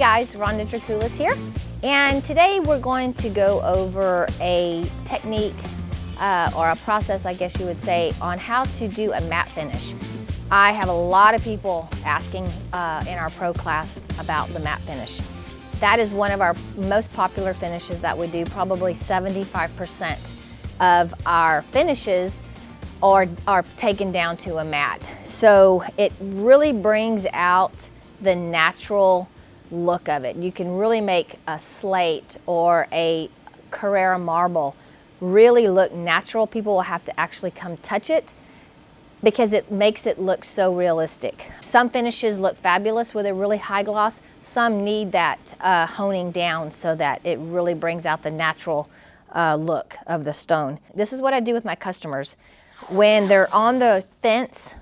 guys, Rhonda here, and today we're going to go over a technique or a process, I guess you would say, on how to do a matte finish. I have a lot of people asking in our pro class about the matte finish. That is one of our most popular finishes that we do. Probably 75% of our finishes are taken down to a matte. So it really brings out the natural look of it. You can really make a slate or a Carrara marble really look natural. People will have to actually come touch it because it makes it look so realistic. Some finishes look fabulous with a really high gloss. Some need that honing down so that it really brings out the natural look of the stone. This is what I do with my customers. When they're on the fence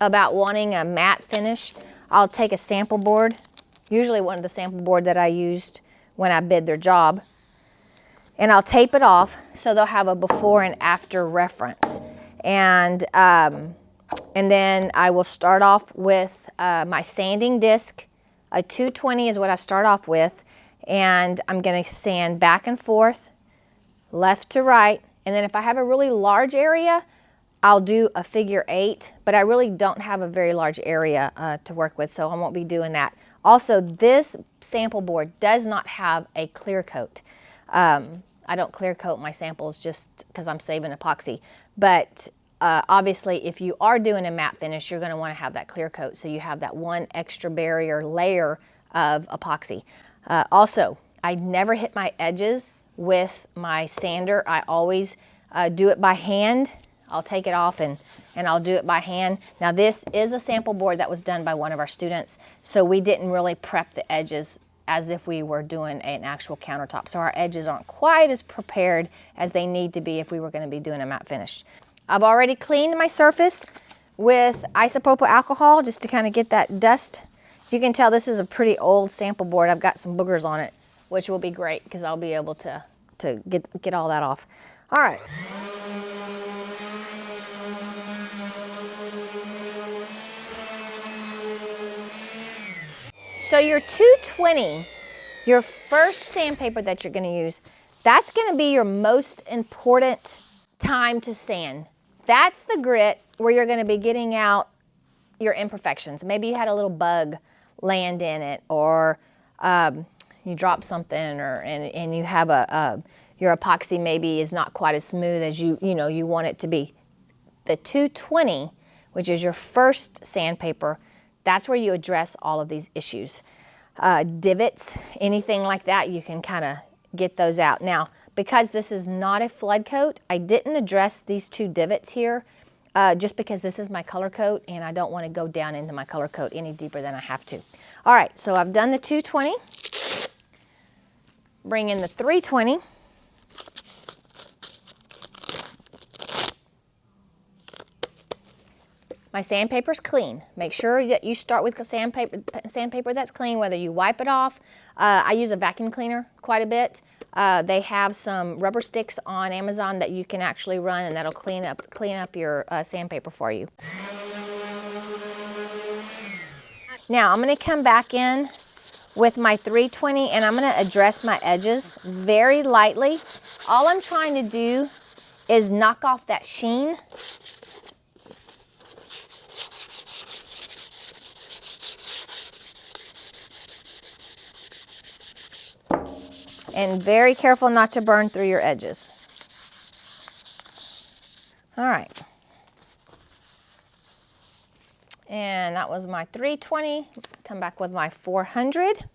about wanting a matte finish, I'll take a sample board, usually one of the sample board that I used when I bid their job, and I'll tape it off so they'll have a before and after reference. And then I will start off with my sanding disc. A 220 is what I start off with, and I'm going to sand back and forth, left to right, and then if I have a really large area, I'll do a figure 8, but I really don't have a very large area to work with, so I won't be doing that. Also, this sample board does not have a clear coat. I don't clear coat my samples just because I'm saving epoxy, but obviously if you are doing a matte finish, you're going to want to have that clear coat so you have that one extra barrier layer of epoxy. Also, I never hit my edges with my sander. I always do it by hand. I'll take it off and I'll do it by hand. Now this is a sample board that was done by one of our students, so we didn't really prep the edges as if we were doing an actual countertop. So our edges aren't quite as prepared as they need to be if we were going to be doing a matte finish. I've already cleaned my surface with isopropyl alcohol just to kind of get that dust. You can tell this is a pretty old sample board. I've got some boogers on it, which will be great because I'll be able to get all that off. All right. So your 220, your first sandpaper that you're going to use, that's going to be your most important time to sand. That's the grit where you're going to be getting out your imperfections. Maybe you had a little bug land in it, or you dropped something, and you have your epoxy maybe is not quite as smooth as you want it to be. The 220, which is your first sandpaper, that's where you address all of these issues. Divots, anything like that, you can kind of get those out. Now, because this is not a flood coat, I didn't address these two divots here just because this is my color coat and I don't want to go down into my color coat any deeper than I have to. All right, so I've done the 220. Bring in the 320. My sandpaper's clean. Make sure that you start with sandpaper that's clean, whether you wipe it off. I use a vacuum cleaner quite a bit. They have some rubber sticks on Amazon that you can actually run, and that'll clean up your sandpaper for you. Now I'm going to come back in with my 320 and I'm going to address my edges very lightly. All I'm trying to do is knock off that sheen. And very careful not to burn through your edges. All right. And that was my 320. Come back with my 400.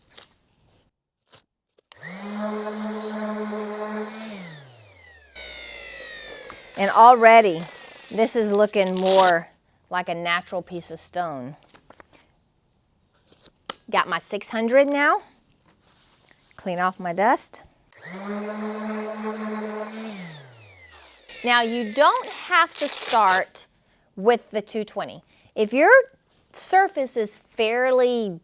And already, this is looking more like a natural piece of stone. Got my 600 now. Clean off my dust. Now you don't have to start with the 220. If your surface is fairly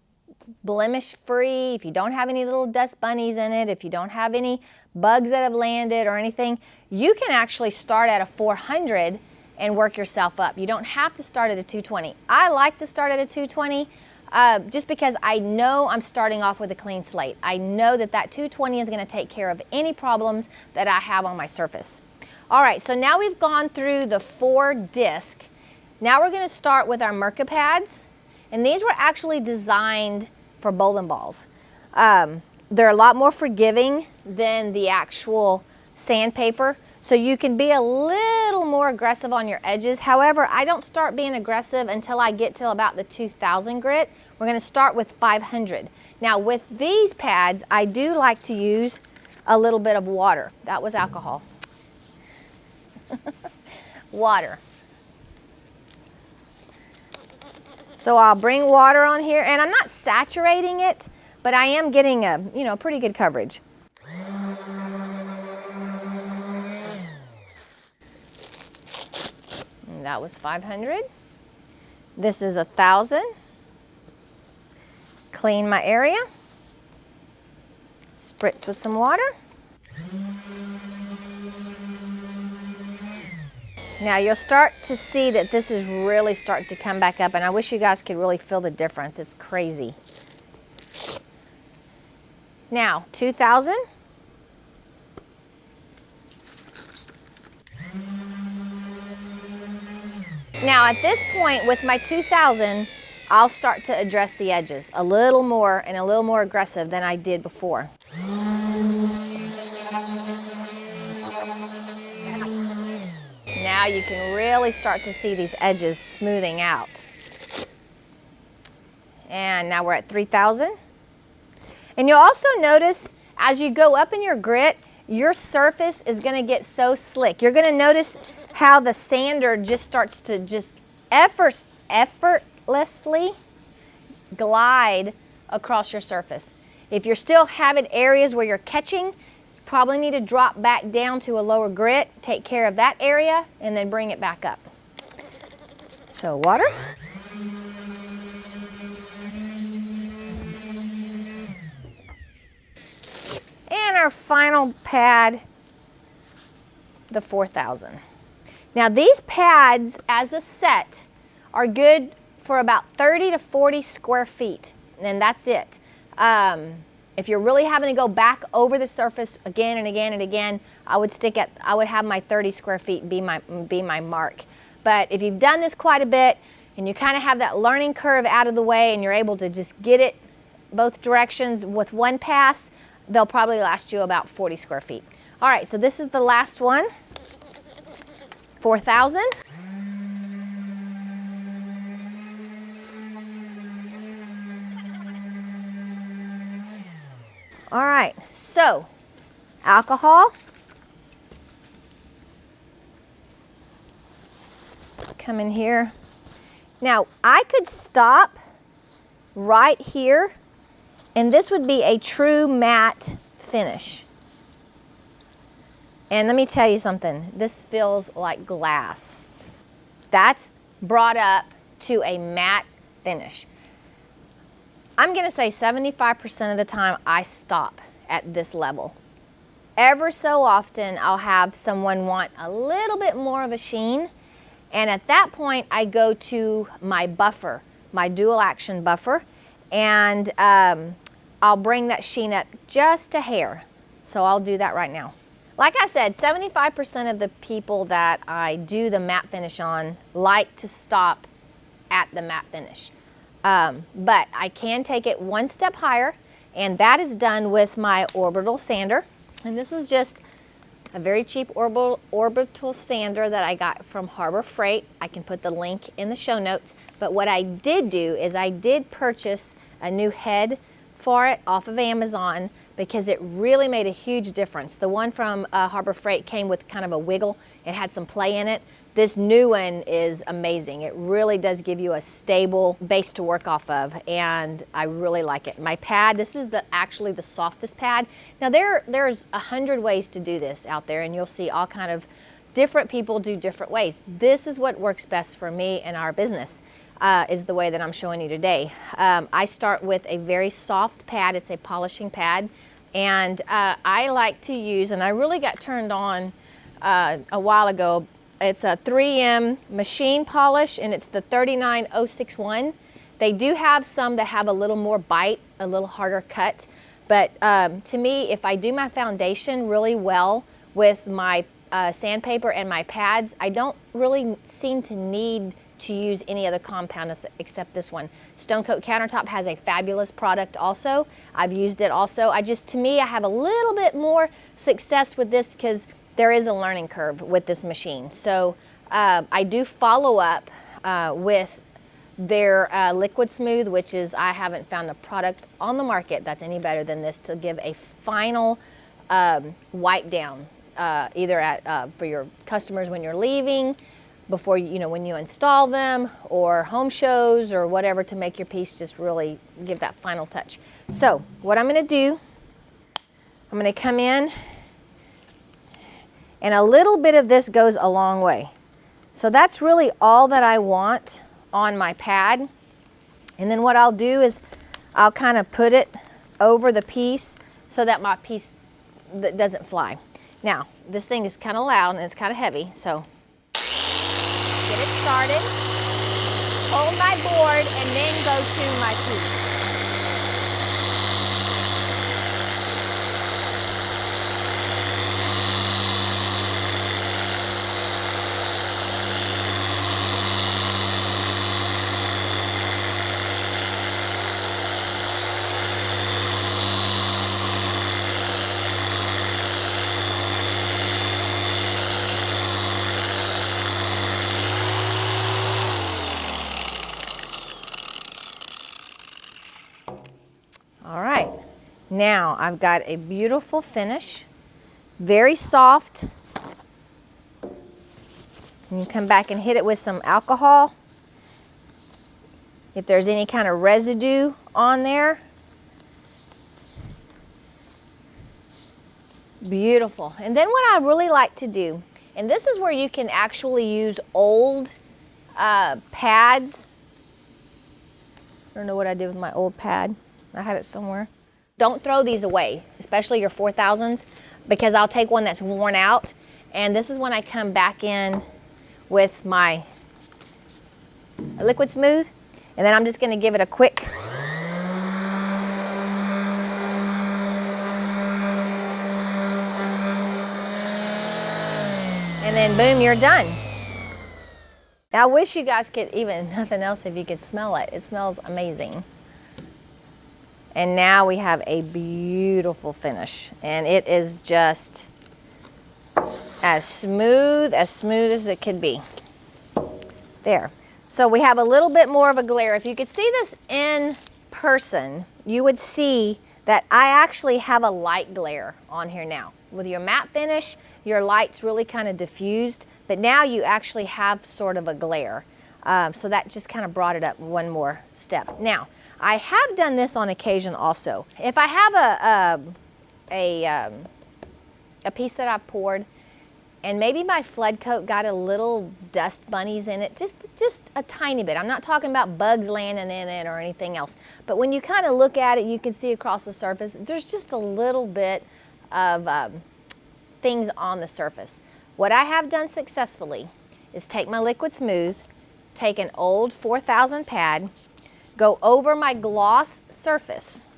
blemish free, if you don't have any little dust bunnies in it, if you don't have any bugs that have landed or anything, you can actually start at a 400 and work yourself up. You don't have to start at a 220. I like to start at a 220 just because I know I'm starting off with a clean slate. I know that that 220 is going to take care of any problems that I have on my surface. All right, so now we've gone through the 4 disc. Now we're going to start with our Mirka pads, and these were actually designed for bowling balls. They're a lot more forgiving than the actual sandpaper, so you can be a little more aggressive on your edges. However, I don't start being aggressive until I get to about the 2000 grit. We're going to start with 500. Now with these pads, I do like to use a little bit of water. That was alcohol. Water. So I'll bring water on here, and I'm not saturating it, but I am getting a, you know, pretty good coverage. And that was 500. This is 1000. Clean my area. Spritz with some water. Now you'll start to see that this is really starting to come back up, and I wish you guys could really feel the difference. It's crazy. Now, 2000. Now at this point with my 2000, I'll start to address the edges a little more and a little more aggressive than I did before. Now you can really start to see these edges smoothing out. And now we're at 3000. And you'll also notice as you go up in your grit, your surface is going to get so slick. You're going to notice how the sander just starts to just effortlessly glide across your surface. If you're still having areas where you're catching, probably need to drop back down to a lower grit, take care of that area, and then bring it back up. So water. And our final pad, the 4000. Now these pads as a set are good for about 30 to 40 square feet, and that's it. If you're really having to go back over the surface again and again and again, I would have my 30 square feet be my mark. But if you've done this quite a bit and you kind of have that learning curve out of the way and you're able to just get it both directions with one pass, they'll probably last you about 40 square feet. All right, so this is the last one, 4000. All right, so alcohol. Come in here. Now, I could stop right here, and this would be a true matte finish. And let me tell you something, this feels like glass. That's brought up to a matte finish. I'm gonna say 75% of the time I stop at this level. Ever so often I'll have someone want a little bit more of a sheen, and at that point I go to my buffer, my dual action buffer, and I'll bring that sheen up just a hair. So I'll do that right now. Like I said, 75% of the people that I do the matte finish on like to stop at the matte finish. But I can take it one step higher, and that is done with my orbital sander. And this is just a very cheap orbital sander that I got from Harbor Freight. I can put the link in the show notes. But what I did do is I did purchase a new head for it off of Amazon because it really made a huge difference. The one from Harbor Freight came with kind of a wiggle. It had some play in it. This new one is amazing. It really does give you a stable base to work off of, and I really like it. My pad, this is actually the softest pad. Now there's 100 ways to do this out there, and you'll see all kind of different people do different ways. This is what works best for me and our business, is the way that I'm showing you today. I start with a very soft pad. It's a polishing pad, and I like to use, and I really got turned on a while ago. It's a 3M machine polish, and it's the 39061. They do have some that have a little more bite, a little harder cut. But to me, if I do my foundation really well with my sandpaper and my pads, I don't really seem to need to use any other compound except this one. StoneCoat Countertop has a fabulous product also. I've used it also. To me, I have a little bit more success with this because there is a learning curve with this machine. So I do follow up with their liquid smooth, which is, I haven't found a product on the market that's any better than this to give a final wipe down, either for your customers when you're leaving, before when you install them, or home shows or whatever, to make your piece just really give that final touch. So what I'm going to do, I'm going to come in, and a little bit of this goes a long way. So that's really all that I want on my pad. And then what I'll do is I'll kind of put it over the piece so that my piece doesn't fly. Now, this thing is kind of loud and it's kind of heavy, so get it started, hold my board, and then go to my piece. All right, now I've got a beautiful finish, very soft. And you come back and hit it with some alcohol. If there's any kind of residue on there. Beautiful. And then what I really like to do, and this is where you can actually use old pads. I don't know what I did with my old pad. I had it somewhere. Don't throw these away, especially your 4000s, because I'll take one that's worn out, and this is when I come back in with my liquid smooth, and then I'm just going to give it a quick and then boom, you're done. I wish you guys could, even nothing else, if you could smell it. It smells amazing. And now we have a beautiful finish, and it is just as smooth as it could be. There. So we have a little bit more of a glare. If you could see this in person, you would see that I actually have a light glare on here now. With your matte finish, your light's really kind of diffused, but now you actually have sort of a glare. So that just kind of brought it up one more step. Now, I have done this on occasion also. If I have a piece that I've poured, and maybe my flood coat got a little dust bunnies in it, just a tiny bit. I'm not talking about bugs landing in it or anything else. But when you kind of look at it, you can see across the surface, there's just a little bit of things on the surface. What I have done successfully is take my liquid smooth, take an old 4000 pad, go over my gloss surface.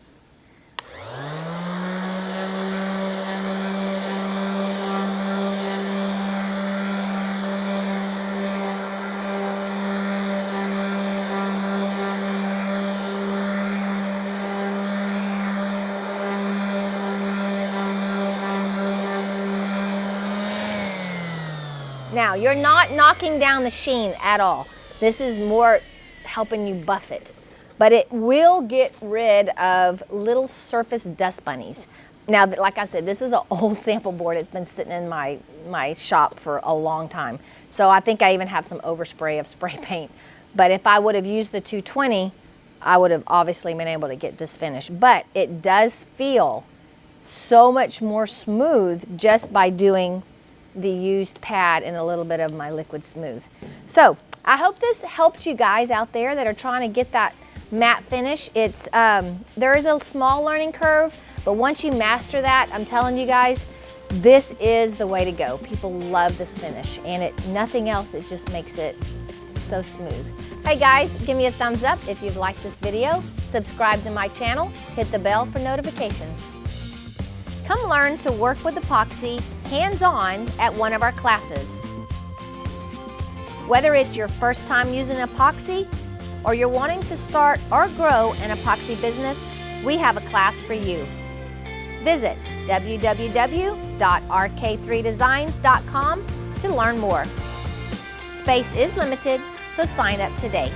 Now, you're not knocking down the sheen at all. This is more helping you buff it. But it will get rid of little surface dust bunnies. Now, like I said, this is an old sample board. It's been sitting in my shop for a long time. So I think I even have some overspray of spray paint. But if I would have used the 220, I would have obviously been able to get this finish. But it does feel so much more smooth just by doing the used pad and a little bit of my liquid smooth. So I hope this helped you guys out there that are trying to get that matte finish. It's there is a small learning curve, but once you master that, I'm telling you guys, this is the way to go. People love this finish, and nothing else, it just makes it so smooth. Hey guys, give me a thumbs up if you've liked this video. Subscribe to my channel, hit the bell for notifications. Come learn to work with epoxy hands-on at one of our classes. Whether it's your first time using epoxy or you're wanting to start or grow an epoxy business, we have a class for you. Visit www.rk3designs.com to learn more. Space is limited, so sign up today.